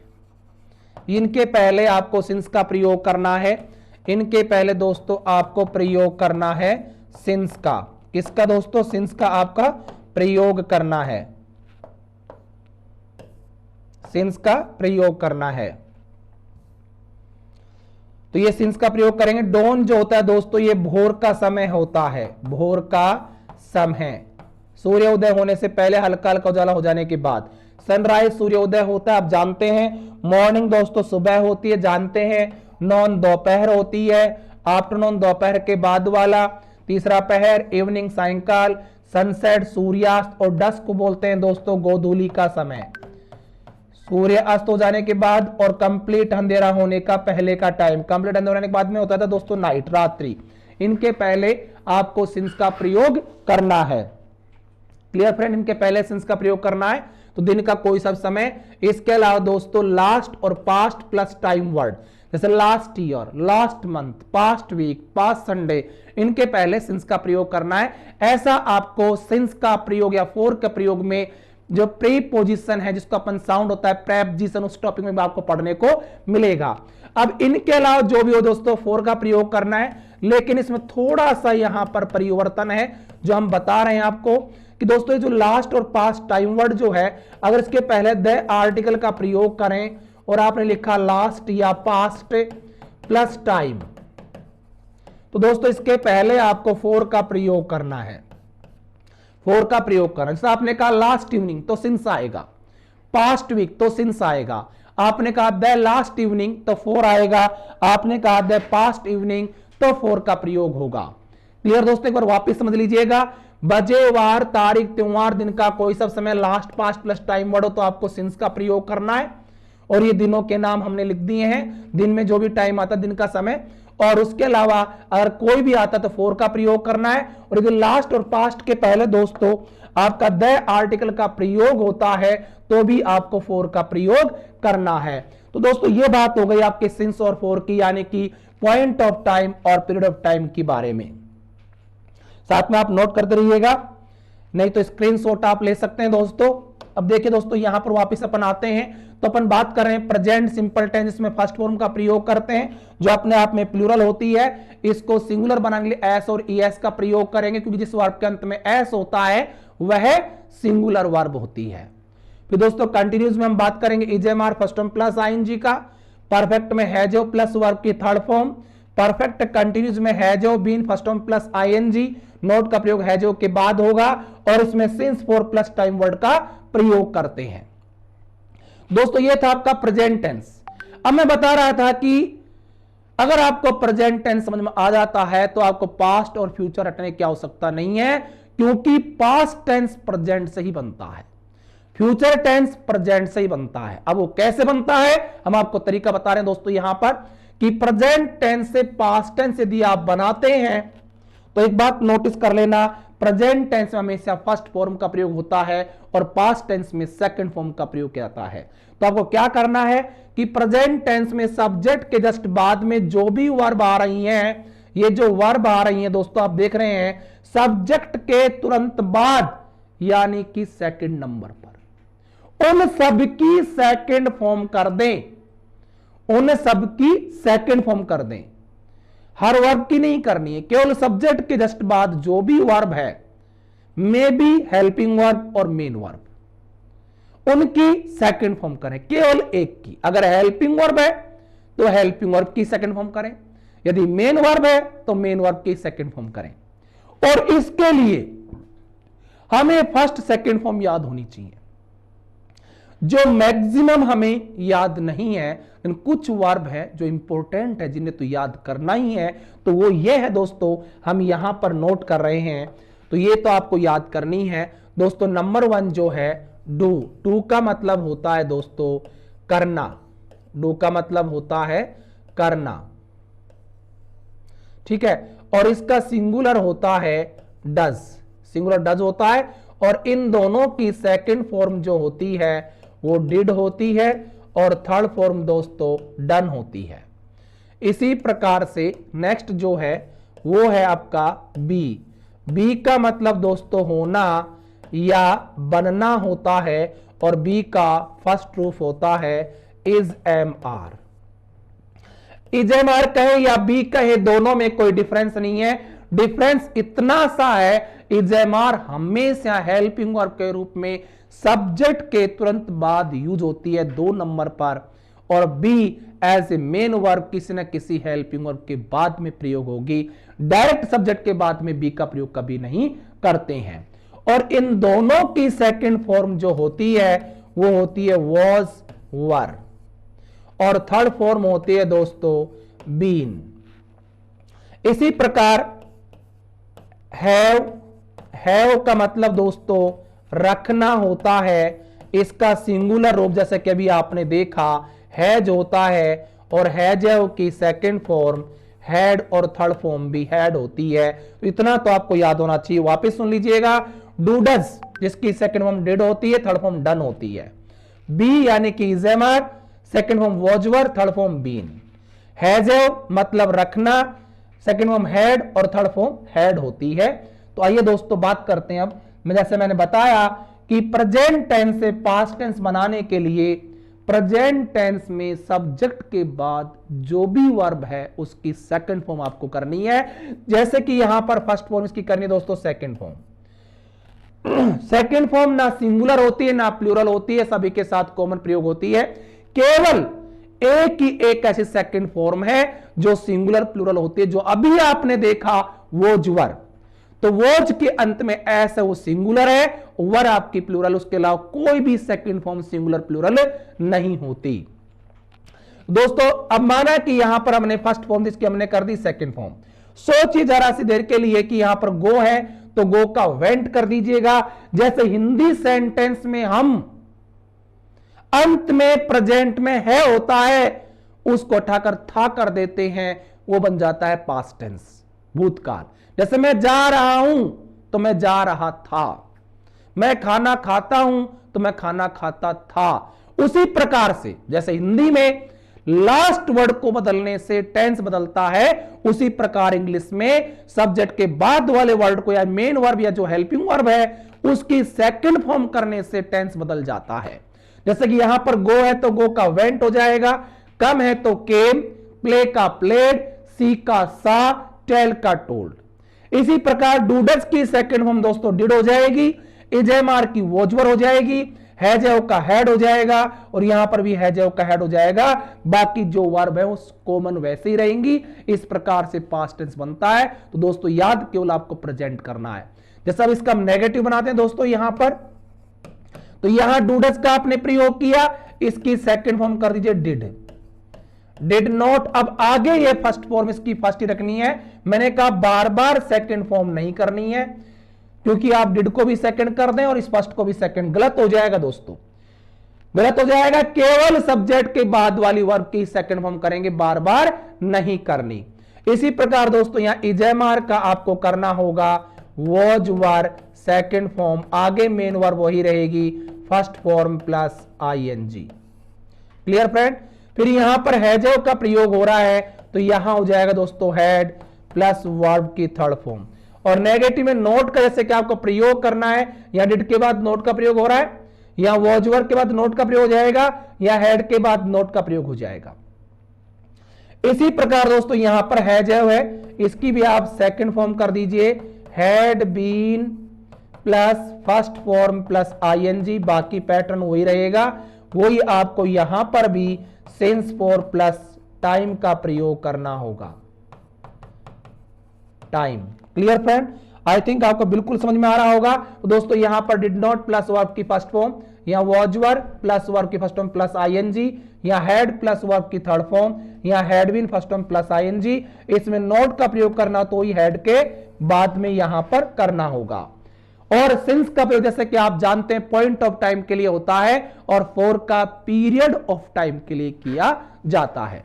इनके पहले आपको सिंस का प्रयोग करना है, इनके पहले दोस्तों आपको प्रयोग करना है सिंस का। किसका दोस्तों? सिंस का आपका प्रयोग करना है, सिंस का प्रयोग करना है। तो ये सिंस का प्रयोग करेंगे। डॉन जो होता है दोस्तों ये भोर का समय होता है, भोर का समय, सूर्योदय होने से पहले हल्का हल्का उजाला हो जाने के बाद। सनराइज सूर्योदय होता है आप जानते हैं। मॉर्निंग दोस्तों सुबह होती है जानते हैं। नॉन दोपहर होती है, आफ्टरनून दोपहर के बाद वाला, तीसरा पहर, इवनिंग सायंकाल, सनसेट सूर्यास्त, और डस्क को बोलते हैं दोस्तों गोधूली का समय, सूर्य अस्त हो जाने के बाद और कंप्लीट अंधेरा होने का पहले का टाइम। कंप्लीट अंधेरा होने के बाद में होता था दोस्तों नाइट, रात्रि। इनके पहले आपको सिंस का प्रयोग करना है। Clear friend? इनके पहले सिंस का प्रयोग करना है। तो दिन का कोई सा समय। इसके अलावा दोस्तों लास्ट और पास्ट प्लस टाइम वर्ड, जैसे last year, last month, past week, past Sunday, इनके पहले सिंस का प्रयोग करना है। ऐसा आपको सिंस का प्रयोग या फोर के प्रयोग में जो प्रीपोजिशन है जिसको अपन साउंड होता है प्रेपोजिशन, उस टॉपिक में आपको पढ़ने को मिलेगा। अब इनके अलावा जो भी हो दोस्तों फोर का प्रयोग करना है, लेकिन इसमें थोड़ा सा यहां पर परिवर्तन है जो हम बता रहे हैं आपको कि दोस्तों ये जो लास्ट और पास्ट टाइम वर्ड जो है, अगर इसके पहले द आर्टिकल का प्रयोग करें और आपने लिखा लास्ट या पास्ट प्लस टाइम, तो दोस्तों इसके पहले आपको फोर का प्रयोग करना है, फोर का प्रयोग करना। जैसे आपने कहा लास्ट इवनिंग तो सिंस आएगा, पास्ट वीक तो सिंस आएगा, आपने कहा द लास्ट इवनिंग तो फोर आएगा, आपने कहा द पास्ट इवनिंग तो फोर का प्रयोग होगा। क्लियर दोस्तों? एक बार वापस समझ लीजिएगा। बजे, वार, तारीख, त्योहार, दिन का कोई सब समय, last, past plus time word हो तो आपको सिंस का प्रयोग करना है। और ये दिनों के नाम हमने लिख दिए हैं, दिन में जो भी टाइम आता दिन का समय। और उसके अलावा अगर कोई भी आता तो फोर का प्रयोग करना है। और यदि लास्ट और पास्ट के पहले दोस्तों आपका द आर्टिकल का प्रयोग होता है तो भी आपको फोर का प्रयोग करना है। तो दोस्तों ये बात हो गई आपके सिंस और फोर की, यानी कि पॉइंट ऑफ टाइम और पीरियड ऑफ टाइम के बारे में। साथ में आप नोट करते रहिएगा, नहीं तो स्क्रीनशॉट आप ले सकते हैं दोस्तों। अब देखिए दोस्तों यहां पर वापस अपन आते हैं, तो अपन बात कर रहे हैं प्रेजेंट सिंपल टेंस, जिसमें फर्स्ट फॉर्म का प्रयोग करते हैं जो अपने आप में प्लूरल होती है। इसको सिंगुलर बनाने के लिए एस और ईएस का प्रयोग करेंगे, क्योंकि जिस वर्ब के अंत में एस होता है वह सिंगुलर वर्ब होती है। फिर दोस्तों कंटिन्यूज में हम बात करेंगे is am are first form plus ING का, परफेक्ट में हैजो प्लस वर्ब की थर्ड फॉर्म, परफेक्ट कंटिन्यूज में has have been first form plus ING, not का प्रयोग हैजो के बाद होगा, और इसमें since for plus time word का प्रयोग करते हैं। दोस्तों ये था आपका प्रेजेंट टेंस। अब मैं बता रहा था कि अगर आपको प्रेजेंट टेंस समझ में आ जाता है तो आपको पास्ट और फ्यूचर रटने की आवश्यकता नहीं है, क्योंकि पास्ट टेंस प्रेजेंट से ही बनता है, फ्यूचर टेंस प्रेजेंट से ही बनता है। अब वो कैसे बनता है हम आपको तरीका बता रहे हैं दोस्तों यहां पर, कि प्रेजेंट टेंस से पास्ट टेंस यदि आप बनाते हैं तो एक बात नोटिस कर लेना, प्रेजेंट टेंस में हमेशा फर्स्ट फॉर्म का प्रयोग होता है और पास्ट टेंस में सेकंड फॉर्म का प्रयोग किया जाता है। तो आपको क्या करना है कि प्रेजेंट टेंस में सब्जेक्ट के जस्ट बाद में जो भी वर्ब आ रही हैं ये जो वर्ब आ रही है दोस्तों आप देख रहे हैं सब्जेक्ट के तुरंत बाद यानी कि सेकंड नंबर पर, उन सब की सेकंड फॉर्म कर दें, उन सब की सेकंड फॉर्म कर दें। हर वर्ब की नहीं करनी है, केवल सब्जेक्ट के जस्ट बाद जो भी वर्ब है, मे बी, हेल्पिंग वर्ब और मेन वर्ब, उनकी सेकंड फॉर्म करें, केवल एक की। अगर हेल्पिंग वर्ब है तो हेल्पिंग वर्ब की सेकंड फॉर्म करें, यदि मेन वर्ब है तो मेन वर्ब की सेकंड फॉर्म करें। और इसके लिए हमें फर्स्ट सेकंड फॉर्म याद होनी चाहिए, जो मैक्सिमम हमें याद नहीं है, लेकिन कुछ वर्ब है जो इंपॉर्टेंट है जिन्हें तो याद करना ही है। तो वो ये है दोस्तों, हम यहां पर नोट कर रहे हैं, तो ये तो आपको याद करनी है दोस्तों। नंबर 1 जो है डू, डू का मतलब होता है दोस्तों करना, डू का मतलब होता है करना, ठीक है। और इसका सिंगुलर होता है डज, सिंगुलर डज होता है। और इन दोनों की सेकंड फॉर्म जो होती है वो डिड होती है और थर्ड फॉर्म दोस्तों डन होती है। इसी प्रकार से नेक्स्ट जो है वो है आपका बी, बी का मतलब दोस्तों होना या बनना होता है और बी का फर्स्ट प्रूफ होता है is am are. Is am are कहे या बी कहे दोनों में कोई डिफरेंस नहीं है, डिफरेंस इतना सा है इज एम आर हमेशा हेल्पिंग वर्ब के रूप में सब्जेक्ट के तुरंत बाद यूज होती है 2 नंबर पर, और be as a main verb किसी न किसी हेल्पिंग वर्ब के बाद में प्रयोग होगी। डायरेक्ट सब्जेक्ट के बाद में बी का प्रयोग कभी नहीं करते हैं। और इन दोनों की सेकंड फॉर्म जो होती है वो होती है वॉज, वर, और थर्ड फॉर्म होती है दोस्तों बीन। इसी प्रकार हैव, हैव का मतलब दोस्तों रखना होता है, इसका सिंगुलर रूप जैसे कि अभी आपने देखा हैज होता है, और हैव की सेकंड फॉर्म हैड और थर्ड फॉर्म भी हैड होती है। तो इतना तो आपको याद होना चाहिए। वापस सुन लीजिएगा, डू डज जिसकी सेकंड फॉर्म डिड होती है, थर्ड फॉर्म डन होती है। बी यानी कि is am are, second form was were, third form been. Has मतलब रखना, सेकंड फॉर्म हैड और थर्ड फॉर्म हैड होती है। तो आइए दोस्तों बात करते हैं अब, जैसे मैंने बताया कि प्रेजेंट टेंस से पास्ट टेंस बनाने के लिए प्रेजेंट टेंस में सब्जेक्ट के बाद जो भी वर्ब है उसकी सेकंड फॉर्म आपको करनी है। जैसे कि यहां पर फर्स्ट फॉर्म इसकी करनी है दोस्तों सेकंड फॉर्म। सेकंड फॉर्म ना सिंगुलर होती है ना प्लूरल होती है, सभी के साथ कॉमन प्रयोग होती है। केवल एक ही एक ऐसी सेकंड फॉर्म है जो सिंगुलर प्लूरल होती है, जो अभी आपने देखा वोज वर। तो वोज के अंत में ऐसा वो सिंगुलर है, वर आपकी प्लूरल, उसके अलावा कोई भी सेकंड फॉर्म सिंगुलर प्लूरल नहीं होती। दोस्तों अब माना कि यहां पर हमने फर्स्ट फॉर्म इसकी हमने कर दी सेकंड फॉर्म। सोचिए जरा सी देर के लिए कि यहां पर गो है तो गो का वेंट कर दीजिएगा। जैसे हिंदी सेंटेंस में हम अंत में प्रेजेंट में है होता है, उसको उठाकर था कर देते हैं, वो बन जाता है पास्ट टेंस, भूतकाल। जैसे मैं जा रहा हूं तो मैं जा रहा था, मैं खाना खाता हूं तो मैं खाना खाता था। उसी प्रकार से जैसे हिंदी में लास्ट वर्ड को बदलने से टेंस बदलता है, उसी प्रकार इंग्लिश में सब्जेक्ट के बाद वाले वर्ड को या मेन वर्ब या जो हेल्पिंग वर्ब है उसकी सेकंड फॉर्म करने से टेंस बदल जाता है। जैसे कि यहां पर गो है तो गो का वेंट हो जाएगा, कम है तो केम, प्ले का प्लेड, सी का सा, टेल का टोल्ड। इसी प्रकार डूडस की सेकंड फॉर्म दोस्तों डिड हो जाएगी, इजेमार की वोजवर हो जाएगी, हैजेव का हेड हो जाएगा, और यहां पर भी हैजेव का हेड हो जाएगा। बाकी जो वर्ब है वो कॉमन वैसे ही रहेंगी। इस प्रकार से पास्ट टेंस बनता है। तो दोस्तों याद केवल आपको प्रेजेंट करना है। जैसे अब इसका हम नेगेटिव बनाते हैं दोस्तों यहां पर, तो यहां डूडस का आपने प्रयोग किया, इसकी सेकंड फॉर्म कर दीजिए डिड, डिड नॉट। अब आगे ये फर्स्ट फॉर्म इसकी फर्स्ट ही रखनी है। मैंने कहा बार बार सेकंड फॉर्म नहीं करनी है, क्योंकि आप डिड को भी सेकंड कर दें और इस फर्स्ट को भी सेकंड, गलत हो जाएगा दोस्तों, गलत हो जाएगा। केवल सब्जेक्ट के बाद वाली वर्ब की सेकंड फॉर्म करेंगे, बार बार नहीं करनी। इसी प्रकार दोस्तों यहां इजेमार का आपको करना होगा वॉज वर, सेकंड फॉर्म, आगे मेन वर्ब वही रहेगी, first form plus ING. Clear friend? फिर यहां पर हैजेव का प्रयोग हो रहा है तो यहां हो जाएगा दोस्तों हैड प्लस वर्ब की थर्ड फॉर्म। और नेगेटिव में नोट का जैसे कि आपको प्रयोग करना है, या डिड के बाद नोट का प्रयोग हो रहा है, या वॉज वर्ब के बाद नोट का प्रयोग हो जाएगा, या हैड के बाद नोट का प्रयोग हो जाएगा। इसी प्रकार दोस्तों यहां पर हैज है, इसकी भी आप सेकंड फॉर्म कर दीजिए, had been plus first form plus ING, बाकी पैटर्न वही रहेगा। वही आपको यहां पर भी सिंस फॉर प्लस टाइम का प्रयोग करना होगा, time. Clear friend? I think आपको बिल्कुल समझ में आ रहा होगा। तो दोस्तों यहां पर डिड नॉट प्लस वर्ब की फर्स्ट फॉर्म, या वॉज वर्ब प्लस वर्ब की फर्स्ट फॉर्म प्लस आईएनजी, या हैड प्लस वर्ब की थर्ड फॉर्म, या had been first form plus ING. इसमें नॉट का प्रयोग करना तो ही हैड के बाद में यहां पर करना होगा। और सिंस का प्रयोग जैसे कि आप जानते हैं पॉइंट ऑफ टाइम के लिए होता है, और फॉर का पीरियड ऑफ टाइम के लिए किया जाता है।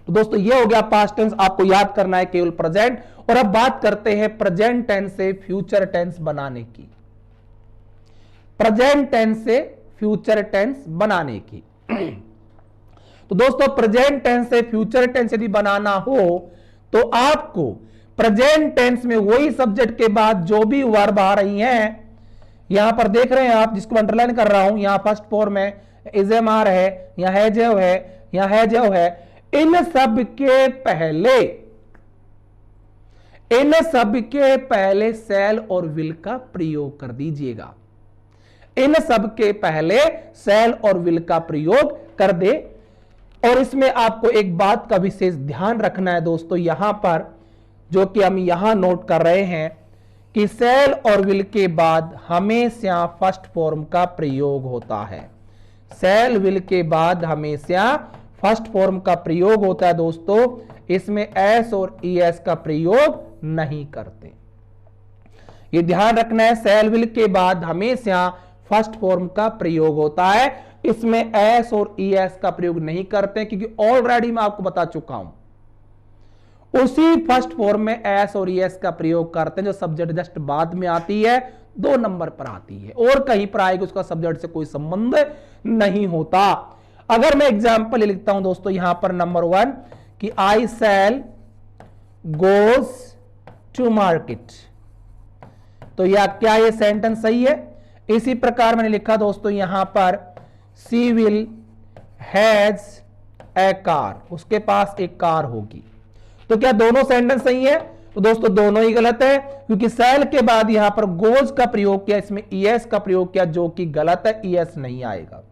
तो दोस्तों ये हो गया पास्ट टेंस, आपको याद करना है केवल प्रेजेंट। और अब बात करते हैं प्रेजेंट टेंस से फ्यूचर टेंस बनाने की। प्रेजेंट टेंस से फ्यूचर टेंस बनाने की तो दोस्तों प्रेजेंट टेंस से फ्यूचर टेंस यदि बनाना हो तो आपको प्रेजेंट टेंस में वही सब्जेक्ट के बाद जो भी वर्ब आ रही हैं, यहां पर देख रहे हैं आप जिसको अंडरलाइन कर रहा हूं, यहां फर्स्ट फॉर्म है, इज एम आर है, यहां हैज है, यहां हैज है, इन सब के पहले सेल और विल का प्रयोग कर दीजिएगा। इन सब के पहले सेल और विल का प्रयोग कर दे। और इसमें आपको एक बात का विशेष ध्यान रखना है दोस्तों, यहां पर जो कि हम यहां नोट कर रहे हैं कि सेल और विल के बाद हमेशा फर्स्ट फॉर्म का प्रयोग होता है। सेल विल के बाद हमेशा फर्स्ट फॉर्म का प्रयोग होता है दोस्तों। इसमें एस और ईएस का प्रयोग नहीं करते, ये ध्यान रखना है। सेल विल के बाद हमेशा फर्स्ट फॉर्म का प्रयोग होता है, इसमें एस और ईएस का प्रयोग नहीं करते, क्योंकि ऑलरेडी मैं आपको बता चुका हूं उसी फर्स्ट फॉर्म में एस और ईएस का प्रयोग करते हैं जो सब्जेक्ट जस्ट बाद में आती है, 2 नंबर पर आती है, और कहीं पर आएगी उसका सब्जेक्ट से कोई संबंध नहीं होता। अगर मैं एग्जाम्पल लिखता हूं दोस्तों यहां पर नंबर 1 कि आई सेल गोज टू मार्केट, तो या क्या ये सेंटेंस सही है? इसी प्रकार मैंने लिखा दोस्तों यहां पर सी विल हैज ए कार, उसके पास एक कार होगी, तो क्या दोनों सेंटेंस सही है? तो दोस्तों दोनों ही गलत है, क्योंकि सेल के बाद यहां पर गोज का प्रयोग किया, इसमें ईएस का प्रयोग किया, जो कि गलत है, ईएस नहीं आएगा।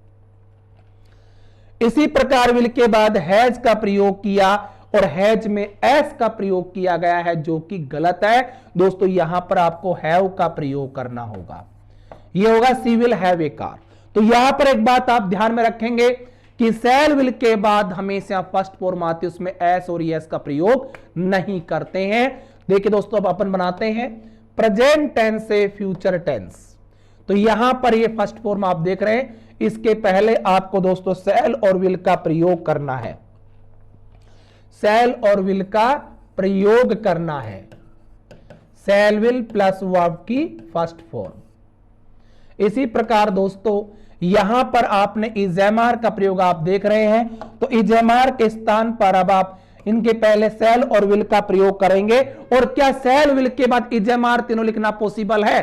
इसी प्रकार विल के बाद हैज का प्रयोग किया, और हैज में एस का प्रयोग किया गया है, जो कि गलत है दोस्तों। यहां पर आपको हैव का प्रयोग करना होगा, यह होगा सी विल हैव ए कार। तो यहां पर एक बात आप ध्यान में रखेंगे कि सेल विल के बाद हमेशा फर्स्ट फॉर्म आती है, उसमें एस और ईएस का प्रयोग नहीं करते हैं। देखिए दोस्तों अब अपन बनाते हैं प्रेजेंट टेंस से फ्यूचर टेंस। तो यहां पर ये फर्स्ट फॉर्म आप देख रहे हैं, इसके पहले आपको दोस्तों सेल और विल का प्रयोग करना है, सेल और विल का प्रयोग करना है, सेल विल प्लस वर्ब की फर्स्ट फॉर्म। इसी प्रकार दोस्तों यहां पर आपने इजेमार का प्रयोग आप देख रहे हैं, तो इजेमार के स्थान पर अब आप इनके पहले सेल और विल का प्रयोग करेंगे। और क्या सेल विल के बाद इजेमार तीनों लिखना पॉसिबल है?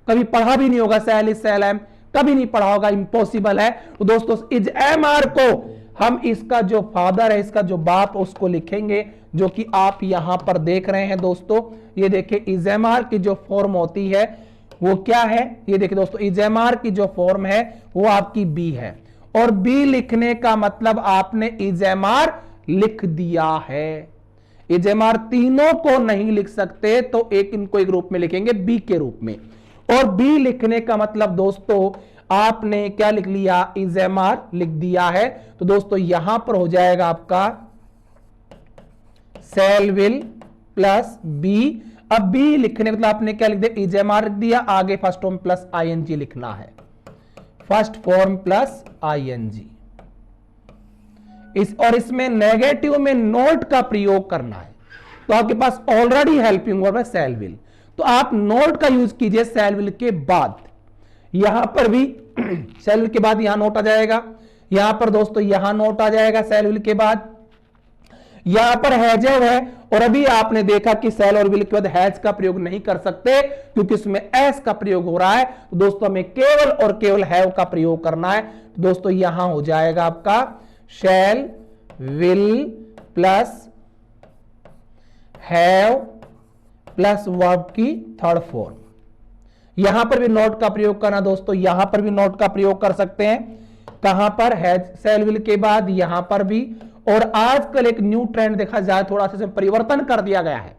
कभी पढ़ा भी नहीं होगा, सेल इज सेल एम कभी नहीं पढ़ा होगा, इम्पॉसिबल है। तो दोस्तों इज एम आर को हम इसका जो फादर है, इसका जो बाप, उसको लिखेंगे, जो कि आप यहां पर देख रहे हैं दोस्तों। ये देखिए इजेमार की जो फॉर्म होती है वो क्या है, ये देखिए दोस्तों इजेमार की जो फॉर्म है वो आपकी बी है, और बी लिखने का मतलब आपने इजेमार लिख दिया है। इजेमार तीनों को नहीं लिख सकते, तो इनको एक रूप में लिखेंगे बी के रूप में। और बी लिखने का मतलब दोस्तों आपने क्या लिख लिया, इजेमार लिख दिया है। तो दोस्तों यहां पर हो जाएगा आपका सेल विल प्लस बी। अब बी लिखने मतलब आपने क्या लिख दिया, इजेमार लिख दिया, आगे फर्स्ट फॉर्म प्लस आईएनजी लिखना है, फर्स्ट फॉर्म प्लस आईएनजी। और इसमें नेगेटिव में नोट का प्रयोग करना है, तो आपके पास ऑलरेडी हेल्पिंग वर्ब है सेल विल, तो आप नोट का यूज कीजिए सेल विल के बाद। यहां पर भी सेल विल के बाद यहां नोट आ जाएगा, यहां पर दोस्तों यहां नोट आ जाएगा सेल विल के बाद। यहां पर हैजव है और अभी आपने देखा कि सेल और विल के बाद हैज का प्रयोग नहीं कर सकते क्योंकि उसमें एस का प्रयोग हो रहा है। तो दोस्तों हमें केवल और केवल हैव का प्रयोग करना है। तो दोस्तों यहां हो जाएगा आपका shall will plus have plus verb की थर्ड फॉर्म। यहां पर भी नॉट का प्रयोग करना दोस्तों, यहां पर भी नॉट का प्रयोग कर सकते हैं। कहां पर हैज सेल विल के बाद, यहां पर भी। और आजकल एक न्यू ट्रेंड देखा जाए, थोड़ा सा परिवर्तन कर दिया गया है,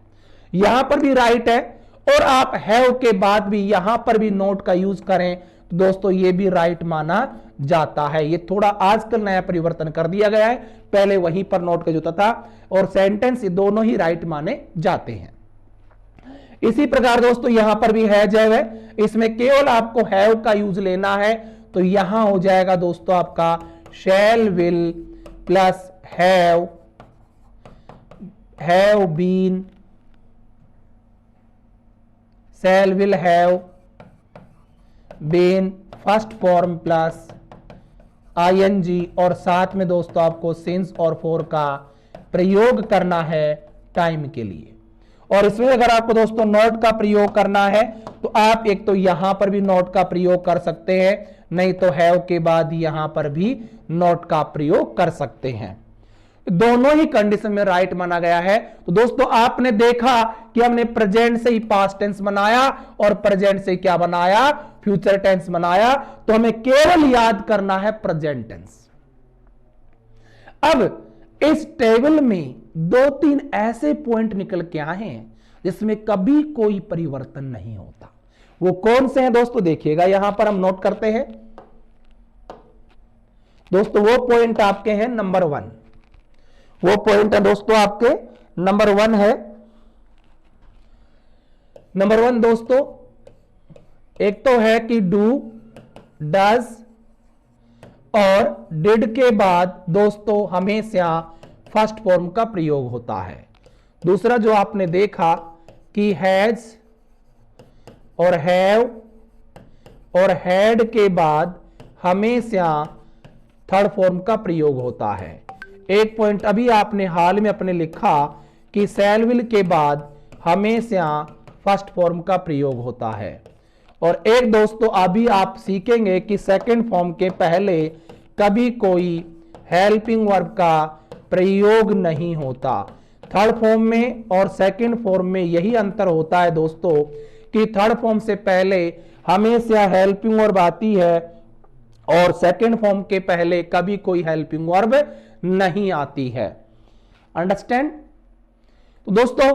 यहां पर भी राइट है और आप हैव के बाद भी यहां पर भी नॉट का यूज करें तो दोस्तों ये भी राइट माना जाता है। ये थोड़ा आजकल नया परिवर्तन कर दिया गया है, पहले वहीं पर नॉट का जो था और सेंटेंस, ये दोनों ही राइट माने जाते हैं। इसी प्रकार दोस्तों यहां पर भी हैज है, इसमें केवल आपको हैव का यूज लेना है। तो यहां हो जाएगा दोस्तों आपका shall will plus have been, shall will have been first form plus ING और साथ में दोस्तों आपको सिंस और फॉर का प्रयोग करना है टाइम के लिए। और इसमें अगर आपको दोस्तों नॉट का प्रयोग करना है तो आप एक तो यहां पर भी नॉट का प्रयोग कर सकते हैं, नहीं तो हैव के बाद यहां पर भी नॉट का प्रयोग कर सकते हैं। दोनों ही कंडीशन में राइट माना गया है। तो दोस्तों आपने देखा कि हमने प्रेजेंट से ही पास्ट टेंस बनाया और प्रेजेंट से क्या बनाया, फ्यूचर टेंस बनाया। तो हमें केवल याद करना है प्रेजेंट टेंस। अब इस टेबल में 2-3 ऐसे पॉइंट निकल के आए हैं जिसमें कभी कोई परिवर्तन नहीं होता। वो कौन से हैं दोस्तों, देखिएगा यहां पर हम नोट करते हैं। दोस्तों वो पॉइंट आपके हैं नंबर 1, वो पॉइंट है दोस्तों आपके नंबर 1 है। नंबर 1 दोस्तों एक तो है कि डू, डज और डिड के बाद दोस्तों हमेशा फर्स्ट फॉर्म का प्रयोग होता है। दूसरा जो आपने देखा कि हैज और हैव और हैड के बाद हमेशा थर्ड फॉर्म का प्रयोग होता है। एक पॉइंट अभी आपने हाल में अपने लिखा कि शैल विल के बाद हमेशा फर्स्ट फॉर्म का प्रयोग होता है। और एक दोस्तों अभी आप सीखेंगे कि सेकंड फॉर्म के पहले कभी कोई हेल्पिंग वर्ब का प्रयोग नहीं होता। थर्ड फॉर्म में और सेकंड फॉर्म में यही अंतर होता है दोस्तों कि थर्ड फॉर्म से पहले हमेशा हेल्पिंग वर्ब आती है और सेकंड फॉर्म के पहले कभी कोई हेल्पिंग वर्ब नहीं आती है। अंडरस्टैंड? तो दोस्तों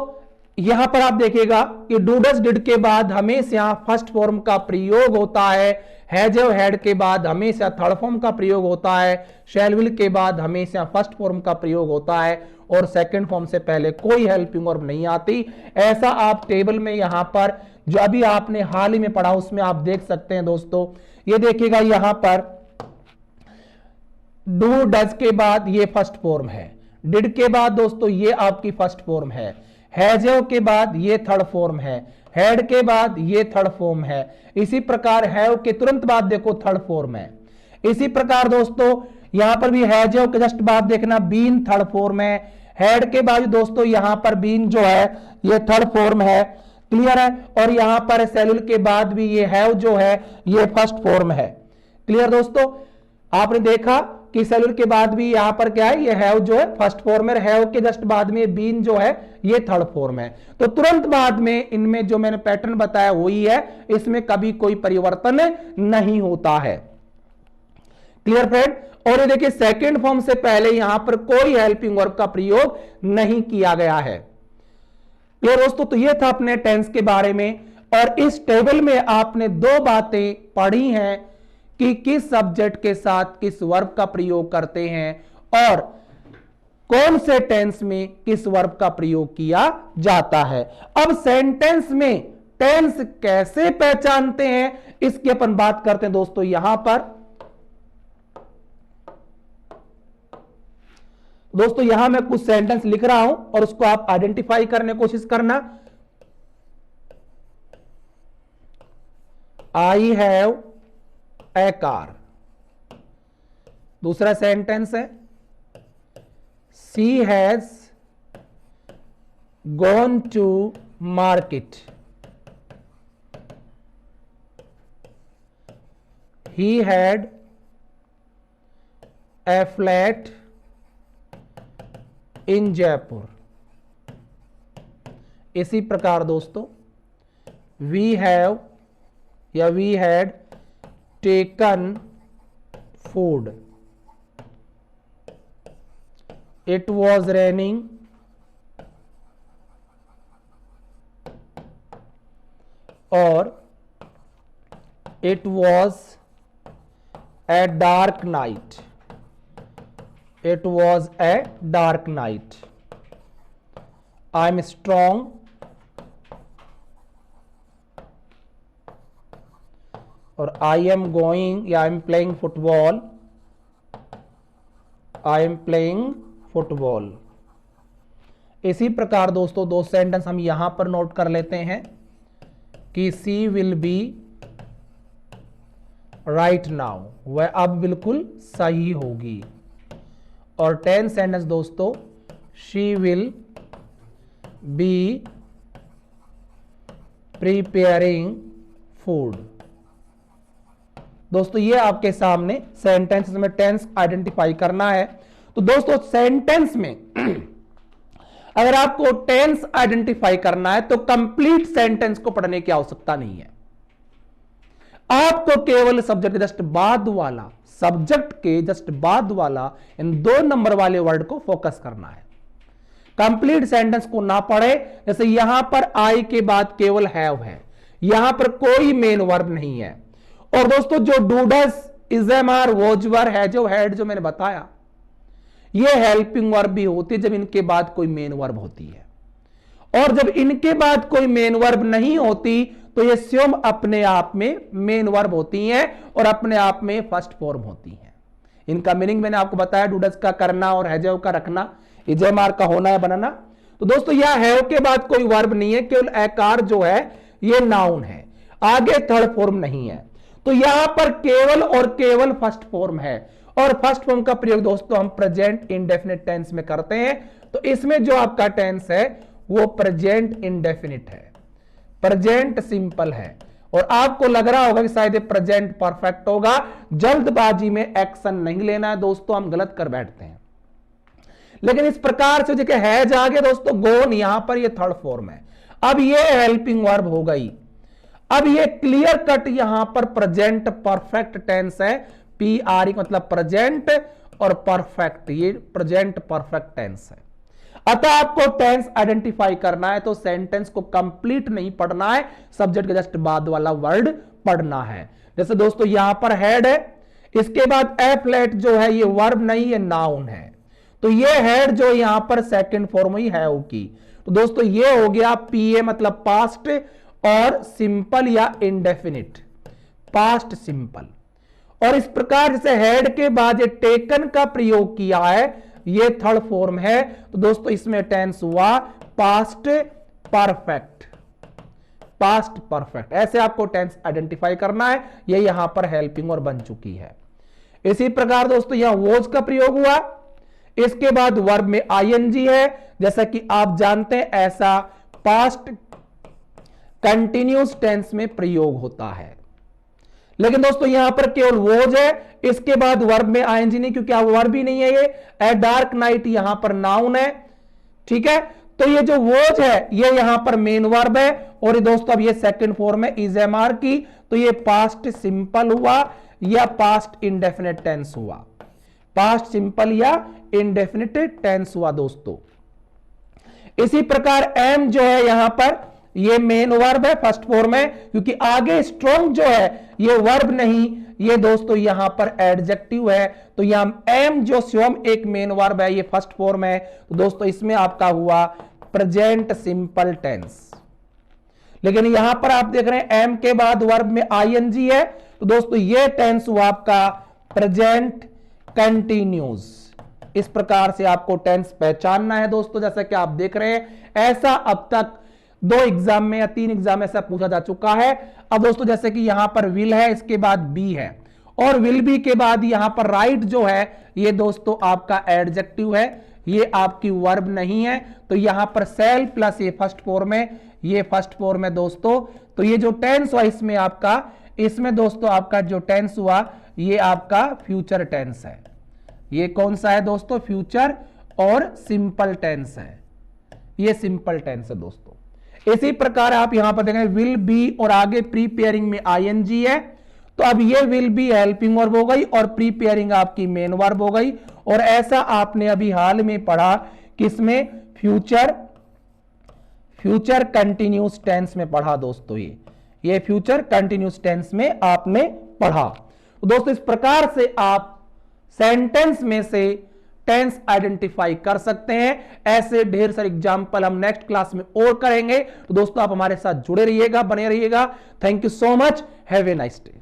यहां पर आप देखिएगा कि डू डज डिड के बाद हमेशा फर्स्ट फॉर्म का प्रयोग होता है, हैज और हैड के बाद हमेशा थर्ड फॉर्म का प्रयोग होता है, शैल विल के बाद हमेशा फर्स्ट फॉर्म का प्रयोग होता है और सेकंड फॉर्म से पहले कोई हेल्पिंग वर्ब नहीं आती। ऐसा आप टेबल में यहां पर जो अभी आपने हाल ही में पढ़ा उसमें आप देख सकते हैं दोस्तों। ये देखिएगा यहां पर डू डज के बाद ये फर्स्ट फॉर्म है, डिड के बाद दोस्तों ये आपकी फर्स्ट फॉर्म है, हैज के बाद ये थर्ड फॉर्म है, हैड के बाद ये थर्ड फॉर्म है। इसी प्रकार हैव के तुरंत बाद देखो थर्ड फॉर्म है। इसी प्रकार दोस्तों यहां पर भी हैज के जस्ट बाद देखना बीन थर्ड फॉर्म है, हैड के बाद दोस्तों यहां पर बीन जो है ये थर्ड फॉर्म है। क्लियर है? और यहां पर सेलुल के बाद भी ये हैव जो है ये फर्स्ट फॉर्म है। क्लियर दोस्तों? आपने देखा कि सेलुल के बाद भी यहां पर क्या है, ये हैव जो है फर्स्ट फॉर्म है, हैव के जस्ट बाद में बीन जो है ये थर्ड फॉर्म है। तो तुरंत बाद में इनमें जो मैंने पैटर्न बताया वही है, इसमें कभी कोई परिवर्तन नहीं होता है। Clear friend? और ये देखिए सेकंड फॉर्म से पहले यहां पर कोई हेल्पिंग वर्ब का प्रयोग नहीं किया गया है। क्लियर दोस्तों? तो ये था अपने टेंस के बारे में। और इस टेबल में आपने 2 बातें पढ़ी हैं कि किस सब्जेक्ट के साथ किस वर्ब का प्रयोग करते हैं और कौन से टेंस में किस वर्ब का प्रयोग किया जाता है। अब सेंटेंस में टेंस कैसे पहचानते हैं इसकी अपन बात करते हैं दोस्तों। यहां पर दोस्तों यहां मैं कुछ सेंटेंस लिख रहा हूं और उसको आप आइडेंटिफाई करने की कोशिश करना। I have a car. दूसरा सेंटेंस है सी has gone to market. He had a flat in Jaipur. इसी प्रकार दोस्तों we have या we had taken food. It was raining. और it was a dark night. It was a dark night. I'm strong. और I am going या I am playing football. I am playing football. इसी प्रकार दोस्तों दो sentence हम यहां पर नोट कर लेते हैं कि सी विल बी राइट नाउ, वह अब बिल्कुल सही होगी। और 10 सेंटेंस दोस्तों she will be preparing food. दोस्तों ये आपके सामने सेंटेंस में टेंस आइडेंटिफाई करना है। तो दोस्तों सेंटेंस में अगर आपको टेंस आइडेंटिफाई करना है तो कंप्लीट सेंटेंस को पढ़ने की आवश्यकता नहीं है। आपको केवल सब्जेक्ट जस्ट बाद वाला, सब्जेक्ट के जस्ट बाद वाला इन 2 नंबर वाले वर्ड को फोकस करना है। कंप्लीट सेंटेंस को ना पढ़े। जैसे यहां पर आई के बाद केवल हैव है, यहां पर कोई मेन वर्ब नहीं है। और दोस्तों जो डूडस, इज़ेमार, वोजवर है, जो हेड जो मैंने बताया, ये हेल्पिंग वर्ब भी होती है जब इनके बाद कोई मेन वर्ब होती है। और जब इनके बाद कोई मेन वर्ब नहीं होती तो ये स्वयं अपने आप में मेन वर्ब होती हैं और अपने आप में फर्स्ट फॉर्म होती हैं। इनका मीनिंग मैंने आपको बताया, डूडस का करना और हैजेव का रखना, इज़ेमार का होना या बनना। तो दोस्तों यह हैव के बाद कोई वर्ब नहीं है, केवल एकार जो है ये नाउन है, आगे थर्ड फॉर्म नहीं है। तो यहां पर केवल और केवल फर्स्ट फॉर्म है। और फर्स्ट फॉर्म का प्रयोग दोस्तों हम प्रेजेंट इंडेफिनिट टेंस में करते हैं। तो इसमें जो आपका टेंस है वो प्रेजेंट इंडेफिनिट है, प्रेजेंट सिंपल है। और आपको लग रहा होगा कि शायद प्रेजेंट परफेक्ट होगा। जल्दबाजी में एक्शन नहीं लेना है दोस्तों, हम गलत कर बैठते हैं। लेकिन इस प्रकार से जो है जागे दोस्तों गोन, यहां पर ये थर्ड फॉर्म है। अब ये हेल्पिंग वर्ब हो गई। अब ये क्लियर कट यहां पर प्रेजेंट परफेक्ट टेंस है। पीआर मतलब प्रेजेंट और परफेक्ट, ये प्रेजेंट परफेक्ट टेंस है। अतः आपको टेंस आइडेंटिफाई करना है तो सेंटेंस को कंप्लीट नहीं पढ़ना है, सब्जेक्ट के जस्ट बाद वाला वर्ड पढ़ना है। जैसे दोस्तों यहां पर हेड है, इसके बाद ए फ्लैट जो है ये वर्ब नहीं, ये नाउन है। तो ये हेड जो यहां पर सेकंड फॉर्म हुई हैव की। तो दोस्तों ये हो गया पीए मतलब पास्ट और सिंपल या इंडेफिनिट, पास्ट सिंपल। और इस प्रकार जैसे हेड के बाद ये टेकन का प्रयोग किया है, ये थर्ड फॉर्म है। तो दोस्तों इसमें टेंस हुआ पास्ट परफेक्ट, पास्ट परफेक्ट। ऐसे आपको टेंस आइडेंटिफाई करना है। ये यहां पर हेल्पिंग और बन चुकी है। इसी प्रकार दोस्तों यहां वॉज का प्रयोग हुआ, इसके बाद वर्ब में आईएनजी है। जैसा कि आप जानते हैं ऐसा पास्ट कंटिन्यूस टेंस में प्रयोग होता है। लेकिन दोस्तों यहां पर केवल वॉज है, इसके बाद वर्ब में आईएनजी नहीं, क्योंकि अब वर्ब ही नहीं है। ये ए डार्क नाइट यहां पर नाउन है, ठीक है। तो ये जो वॉज है ये यहां पर मेन वर्ब है। और ये दोस्तों अब ये सेकंड फॉर्म है इज़ेमार की। तो ये पास्ट सिंपल हुआ या पास्ट इंडेफिनिट टेंस हुआ, पास्ट सिंपल या इंडेफिनिट टेंस हुआ दोस्तों। इसी प्रकार एम जो है यहां पर ये मेन वर्ब है, फर्स्ट फॉर्म है, क्योंकि आगे स्ट्रॉन्ग जो है ये वर्ब नहीं, ये दोस्तों यहां पर एडजेक्टिव है। तो यहां एम जो स्वयं एक मेन वर्ब है, ये फर्स्ट फॉर्म है। तो दोस्तों इसमें आपका हुआ प्रेजेंट सिंपल टेंस। लेकिन यहां पर आप देख रहे हैं एम के बाद वर्ब में आईएनजी है। तो दोस्तों ये टेंस हुआ आपका प्रेजेंट कंटिन्यूस। इस प्रकार से आपको टेंस पहचानना है दोस्तों। जैसा कि आप देख रहे हैं ऐसा अब तक 2 एग्जाम में या 3 एग्जाम में ऐसा पूछा जा चुका है। अब दोस्तों जैसे कि यहां पर विल है, इसके बाद बी है, और विल बी के बाद यहां पर राइट जो है ये दोस्तों आपका एडजेक्टिव है, ये आपकी वर्ब नहीं है, तो यहां पर सेल प्लस ये फर्स्ट फॉर्म है, ये फर्स्ट फॉर्म है दोस्तों। तो ये जो टेंस हुआ इसमें आपका, इसमें दोस्तों आपका जो टेंस हुआ ये आपका फ्यूचर टेंस है। ये कौन सा है दोस्तों? फ्यूचर और सिंपल टेंस है, ये सिंपल टेंस है दोस्तों। इसी प्रकार आप यहां पर देखेंगे विल बी और आगे प्रीपेयरिंग में आईएनजी है, तो अब ये विल बी हेल्पिंग वर्ब हो गई और प्रीपेयरिंग आपकी मेन वर्ब हो गई। और ऐसा आपने अभी हाल में पढ़ा किसमें? फ्यूचर कंटिन्यूस टेंस में पढ़ा दोस्तों। ये फ्यूचर कंटिन्यूस टेंस में आपने पढ़ा। तो दोस्तों इस प्रकार से आप सेंटेंस में से टेंस आइडेंटिफाई कर सकते हैं। ऐसे ढेर सारे एग्जाम्पल हम नेक्स्ट क्लास में और करेंगे। तो दोस्तों आप हमारे साथ जुड़े रहिएगा, बने रहिएगा। Thank you so much, have a nice day.